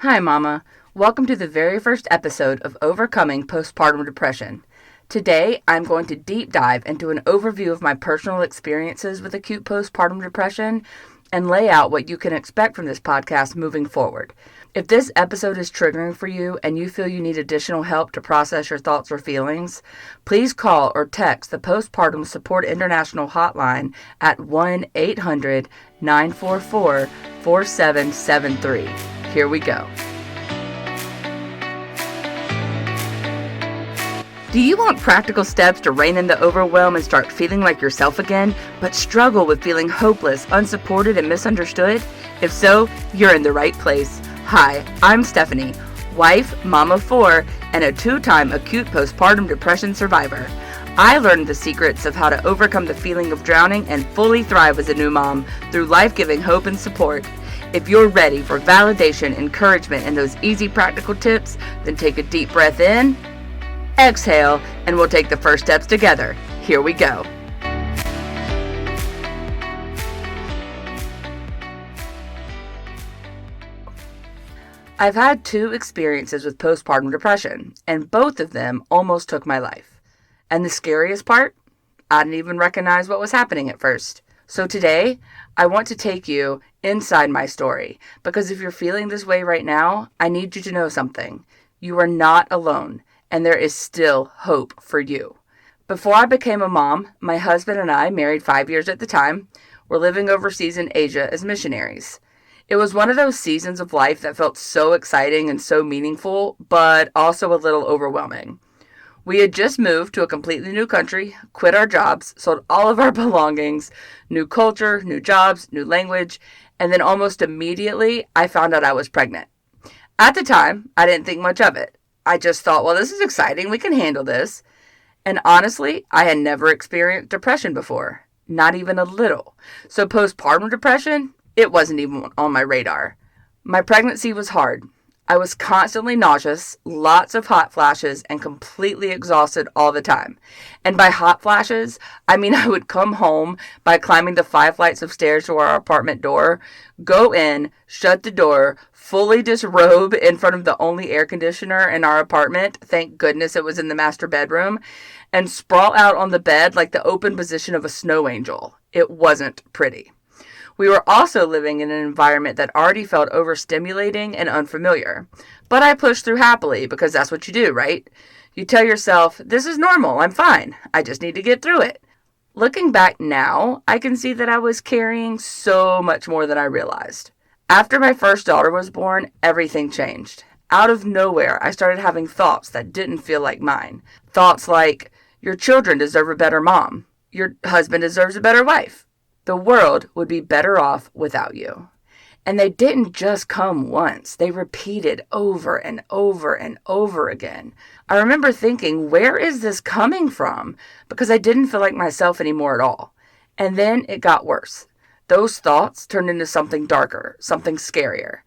Hi, Mama. Welcome to the very first episode of Overcoming Postpartum Depression. Today, I'm going to deep dive into an overview of my personal experiences with acute postpartum depression and lay out what you can expect from this podcast moving forward. If this episode is triggering for you and you feel you need additional help to process your thoughts or feelings, please call or text the Postpartum Support International hotline at 1-800-944-4773. Here we go. Do you want practical steps to rein in the overwhelm and start feeling like yourself again, but struggle with feeling hopeless, unsupported, and misunderstood? If so, you're in the right place. Hi, I'm Stephanie, wife, mom of 4, and a 2-time acute postpartum depression survivor. I learned the secrets of how to overcome the feeling of drowning and fully thrive as a new mom through life-giving hope and support. If you're ready for validation, encouragement, and those easy practical tips, then take a deep breath in, exhale, and we'll take the first steps together. Here we go. I've had 2 experiences with postpartum depression, and both of them almost took my life. And the scariest part? I didn't even recognize what was happening at first. So today, I want to take you inside my story, because if you're feeling this way right now, I need you to know something. You are not alone, and there is still hope for you. Before I became a mom, my husband and I, married 5 years at the time, were living overseas in Asia as missionaries. It was one of those seasons of life that felt so exciting and so meaningful, but also a little overwhelming. We had just moved to a completely new country, quit our jobs, sold all of our belongings, new culture, new jobs, new language, and then almost immediately I found out I was pregnant. At the time, I didn't think much of it. I just thought, well, this is exciting. We can handle this. And honestly, I had never experienced depression before. Not even a little. So postpartum depression, it wasn't even on my radar. My pregnancy was hard. I was constantly nauseous, lots of hot flashes, and completely exhausted all the time. And by hot flashes, I mean I would come home by climbing the 5 flights of stairs to our apartment door, go in, shut the door, fully disrobe in front of the only air conditioner in our apartment, thank goodness it was in the master bedroom, and sprawl out on the bed like the open position of a snow angel. It wasn't pretty. We were also living in an environment that already felt overstimulating and unfamiliar. But I pushed through happily because that's what you do, right? You tell yourself, this is normal, I'm fine, I just need to get through it. Looking back now, I can see that I was carrying so much more than I realized. After my first daughter was born, everything changed. Out of nowhere, I started having thoughts that didn't feel like mine. Thoughts like, your children deserve a better mom. Your husband deserves a better wife. The world would be better off without you. And they didn't just come once. They repeated over and over and over again. I remember thinking, where is this coming from? Because I didn't feel like myself anymore at all. And then it got worse. Those thoughts turned into something darker, something scarier.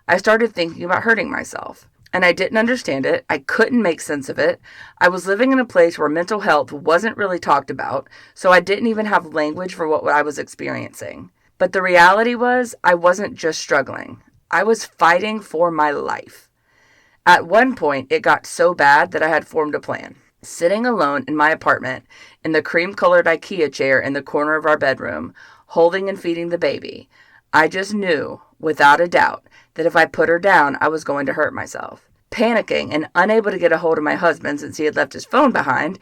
I started thinking about hurting myself. And I didn't understand it. I couldn't make sense of it. I was living in a place where mental health wasn't really talked about, so I didn't even have language for what I was experiencing. But the reality was, I wasn't just struggling. I was fighting for my life. At one point, it got so bad that I had formed a plan. Sitting alone in my apartment, in the cream-colored IKEA chair in the corner of our bedroom, holding and feeding the baby, I just knew, without a doubt, that if I put her down, I was going to hurt myself. Panicking and unable to get a hold of my husband since he had left his phone behind,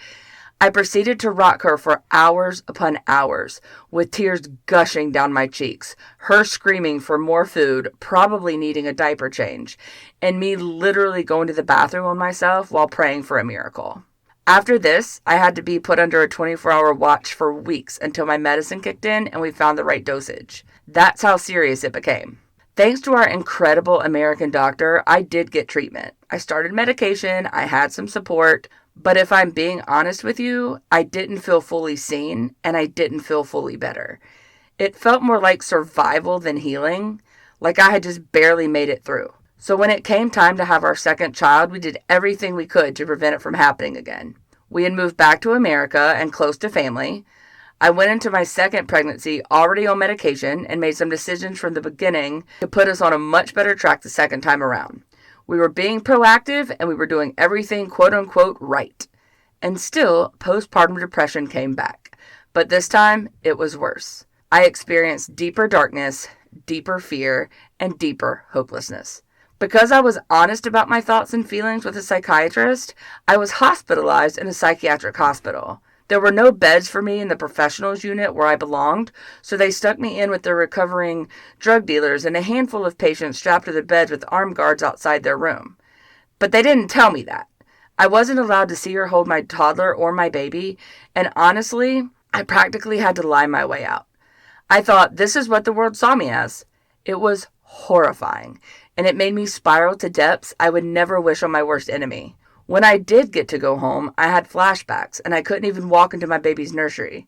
I proceeded to rock her for hours upon hours, with tears gushing down my cheeks, her screaming for more food, probably needing a diaper change, and me literally going to the bathroom on myself while praying for a miracle. After this, I had to be put under a 24-hour watch for weeks until my medicine kicked in and we found the right dosage. That's how serious it became. Thanks to our incredible American doctor, I did get treatment. I started medication, I had some support, but if I'm being honest with you, I didn't feel fully seen and I didn't feel fully better. It felt more like survival than healing, like I had just barely made it through. So when it came time to have our second child, we did everything we could to prevent it from happening again. We had moved back to America and close to family. I went into my second pregnancy already on medication and made some decisions from the beginning to put us on a much better track the second time around. We were being proactive and we were doing everything quote unquote right. And still, postpartum depression came back. But this time, it was worse. I experienced deeper darkness, deeper fear, and deeper hopelessness. Because I was honest about my thoughts and feelings with a psychiatrist, I was hospitalized in a psychiatric hospital. There were no beds for me in the professionals unit where I belonged, so they stuck me in with the recovering drug dealers and a handful of patients strapped to the beds with armed guards outside their room. But they didn't tell me that. I wasn't allowed to see or hold my toddler or my baby, and honestly, I practically had to lie my way out. I thought this is what the world saw me as. It was horrifying, and it made me spiral to depths I would never wish on my worst enemy. When I did get to go home, I had flashbacks, and I couldn't even walk into my baby's nursery.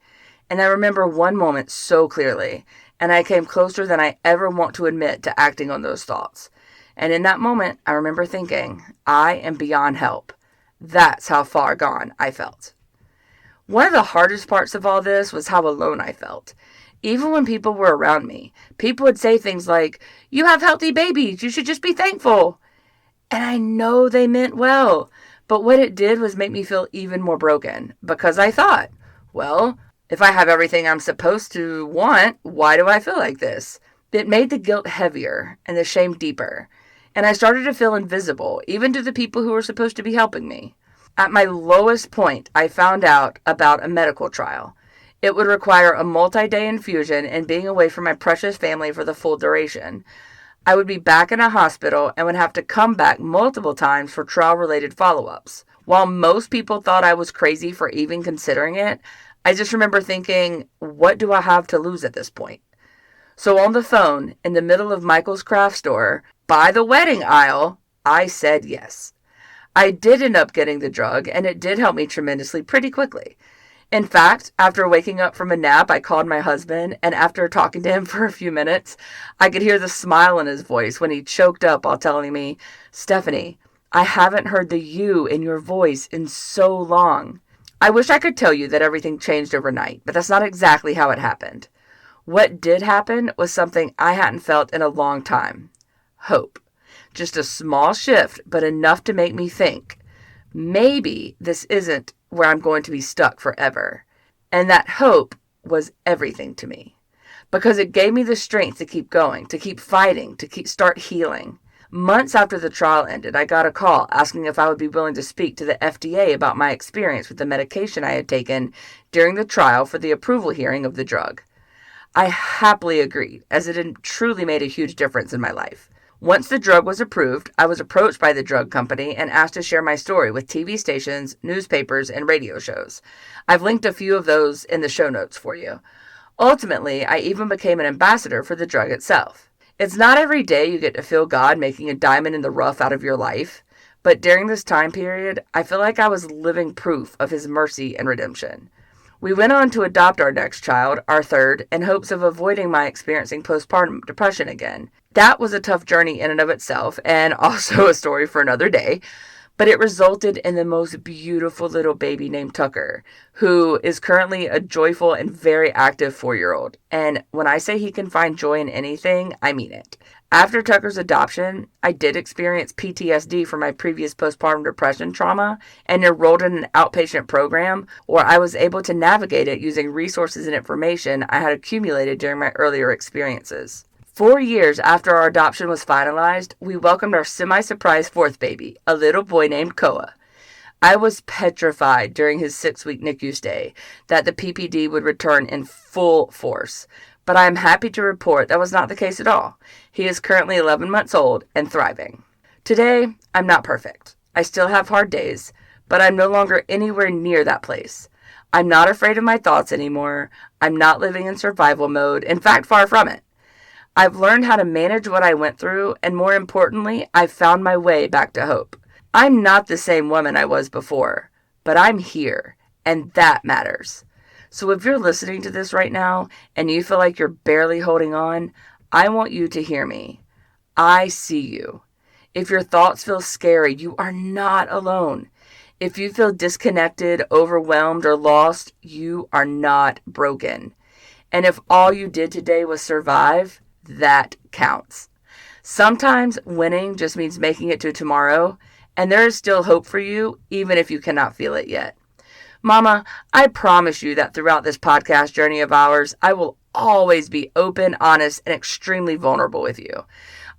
And I remember one moment so clearly, and I came closer than I ever want to admit to acting on those thoughts. And in that moment, I remember thinking, I am beyond help. That's how far gone I felt. One of the hardest parts of all this was how alone I felt. Even when people were around me, people would say things like, "You have healthy babies, you should just be thankful." And I know they meant well, but what it did was make me feel even more broken, because I thought, well, if I have everything I'm supposed to want, why do I feel like this? It made the guilt heavier and the shame deeper, and I started to feel invisible, even to the people who were supposed to be helping me. At my lowest point, I found out about a medical trial. It would require a multi-day infusion and being away from my precious family for the full duration. I would be back in a hospital and would have to come back multiple times for trial-related follow-ups. While most people thought I was crazy for even considering it, I just remember thinking, what do I have to lose at this point? So on the phone, in the middle of Michael's craft store, by the wedding aisle, I said yes. I did end up getting the drug, and it did help me tremendously pretty quickly. In fact, after waking up from a nap, I called my husband, and after talking to him for a few minutes, I could hear the smile in his voice when he choked up while telling me, "Stephanie, I haven't heard the you in your voice in so long." I wish I could tell you that everything changed overnight, but that's not exactly how it happened. What did happen was something I hadn't felt in a long time. Hope. Just a small shift, but enough to make me think, maybe this isn't where I'm going to be stuck forever. And that hope was everything to me, because it gave me the strength to keep going, to keep fighting, to start healing. Months after the trial ended, I got a call asking if I would be willing to speak to the FDA about my experience with the medication I had taken during the trial for the approval hearing of the drug. I happily agreed, as it had truly made a huge difference in my life. Once the drug was approved, I was approached by the drug company and asked to share my story with TV stations, newspapers, and radio shows. I've linked a few of those in the show notes for you. Ultimately, I even became an ambassador for the drug itself. It's not every day you get to feel God making a diamond in the rough out of your life, but during this time period, I feel like I was living proof of His mercy and redemption. We went on to adopt our next child, our third, in hopes of avoiding my experiencing postpartum depression again. That was a tough journey in and of itself, and also a story for another day, but it resulted in the most beautiful little baby named Tucker, who is currently a joyful and very active 4-year-old. And when I say he can find joy in anything, I mean it. After Tucker's adoption, I did experience PTSD from my previous postpartum depression trauma and enrolled in an outpatient program where I was able to navigate it using resources and information I had accumulated during my earlier experiences. 4 years after our adoption was finalized, we welcomed our semi-surprise fourth baby, a little boy named Koa. I was petrified during his 6-week NICU stay that the PPD would return in full force. But I am happy to report that was not the case at all. He is currently 11 months old and thriving. Today, I'm not perfect. I still have hard days, but I'm no longer anywhere near that place. I'm not afraid of my thoughts anymore. I'm not living in survival mode. In fact, far from it. I've learned how to manage what I went through, and more importantly, I've found my way back to hope. I'm not the same woman I was before, but I'm here, and that matters. So if you're listening to this right now and you feel like you're barely holding on, I want you to hear me. I see you. If your thoughts feel scary, you are not alone. If you feel disconnected, overwhelmed, or lost, you are not broken. And if all you did today was survive, that counts. Sometimes winning just means making it to tomorrow, and there is still hope for you, even if you cannot feel it yet. Mama, I promise you that throughout this podcast journey of ours, I will always be open, honest, and extremely vulnerable with you.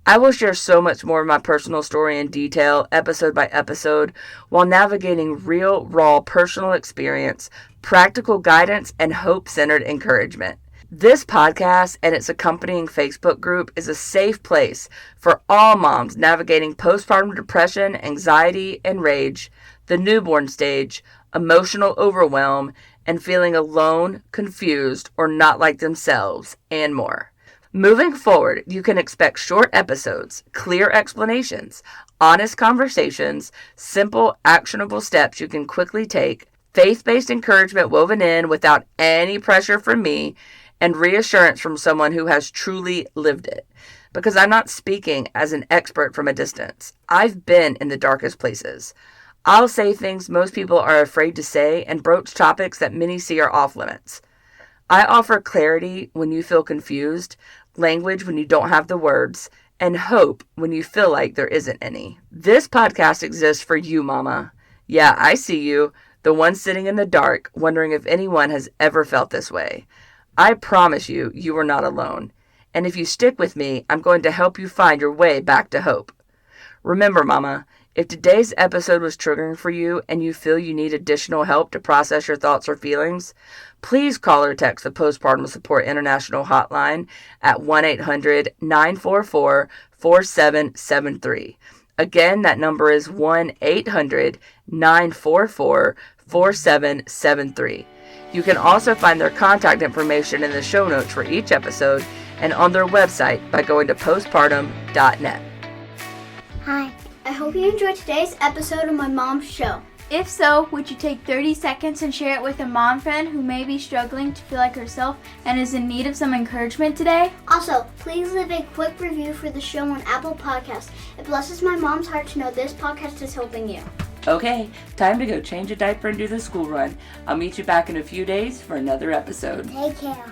I will share so much more of my personal story in detail, episode by episode, while navigating real, raw personal experience, practical guidance, and hope-centered encouragement. This podcast and its accompanying Facebook group is a safe place for all moms navigating postpartum depression, anxiety, and rage, the newborn stage, emotional overwhelm, and feeling alone, confused, or not like themselves, and more. Moving forward, you can expect short episodes, clear explanations, honest conversations, simple, actionable steps you can quickly take, faith-based encouragement woven in without any pressure from me, and reassurance from someone who has truly lived it. Because I'm not speaking as an expert from a distance. I've been in the darkest places. I'll say things most people are afraid to say and broach topics that many see are off limits. I offer clarity when you feel confused, language when you don't have the words, and hope when you feel like there isn't any. This podcast exists for you, Mama. Yeah, I see you, the one sitting in the dark, wondering if anyone has ever felt this way. I promise you, you are not alone. And if you stick with me, I'm going to help you find your way back to hope. Remember, Mama, if today's episode was triggering for you and you feel you need additional help to process your thoughts or feelings, please call or text the Postpartum Support International hotline at 1-800-944-4773. Again, that number is 1-800-944-4773. You can also find their contact information in the show notes for each episode and on their website by going to postpartum.net. Hi, I hope you enjoyed today's episode of my mom's show. If so, would you take 30 seconds and share it with a mom friend who may be struggling to feel like herself and is in need of some encouragement today? Also, please leave a quick review for the show on Apple Podcasts. It blesses my mom's heart to know this podcast is helping you. Okay, time to go change a diaper and do the school run. I'll meet you back in a few days for another episode. Take care.